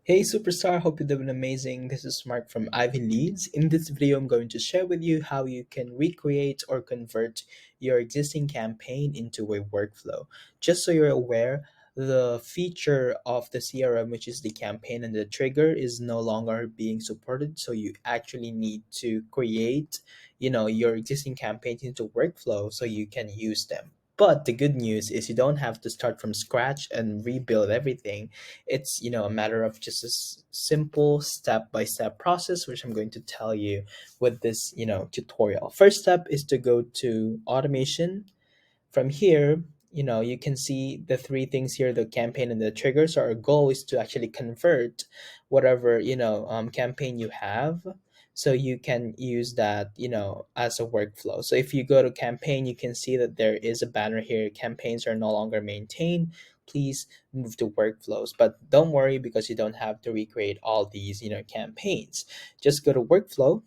Hey superstar, hope you're doing amazing. This is Mark from Ivy Leads. In this video, I'm going to share with you how you can recreate or convert your existing campaign into a workflow. Just so you're aware, the feature of the CRM, which is the campaign and the trigger, is no longer being supported. So you actually need to create, your existing campaigns into workflow so you can use them. But the good news is you don't have to start from scratch and rebuild everything. It's a matter of just a simple step by step process, which I'm going to tell you with this tutorial. First step is to go to automation. From here, you can see the three things here: the campaign and the trigger. So our goal is to actually convert whatever campaign you have, so you can use that as a workflow. So if you go to campaign, you can see that there is a banner here: campaigns are no longer maintained, please move to workflows. But don't worry, because you don't have to recreate all these campaigns. Just go to workflow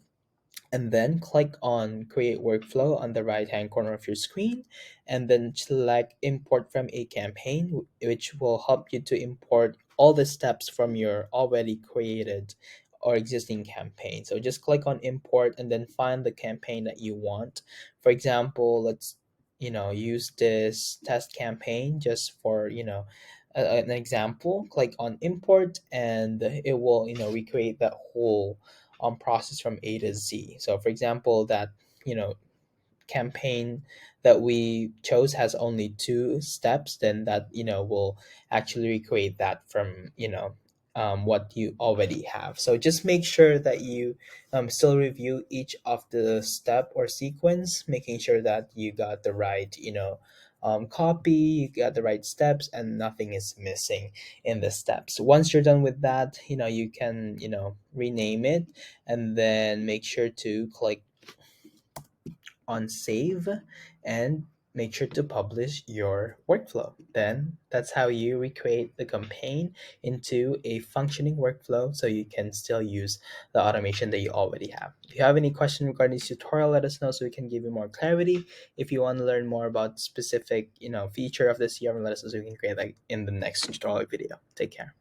and then click on create workflow on the right hand corner of your screen, and then select import from a campaign, which will help you to import all the steps from your already created or existing campaign. So just click on import and then find the campaign that you want. For example, let's use this test campaign just for an example. Click on import and it will recreate that whole process from A to Z. So, for example, that you know campaign that we chose has only two steps, then that will actually recreate that from what you already have. So just make sure that you still review each of the step or sequence, making sure that you got the right copy, you got the right steps, and nothing is missing in the steps. Once you're done with that, you can rename it, and then make sure to click on save and make sure to publish your workflow. Then that's how you recreate the campaign into a functioning workflow so you can still use the automation that you already have. If you have any question regarding this tutorial, let us know so we can give you more clarity. If you want to learn more about specific feature of the CRM, let us know so we can create that in the next tutorial video. Take care.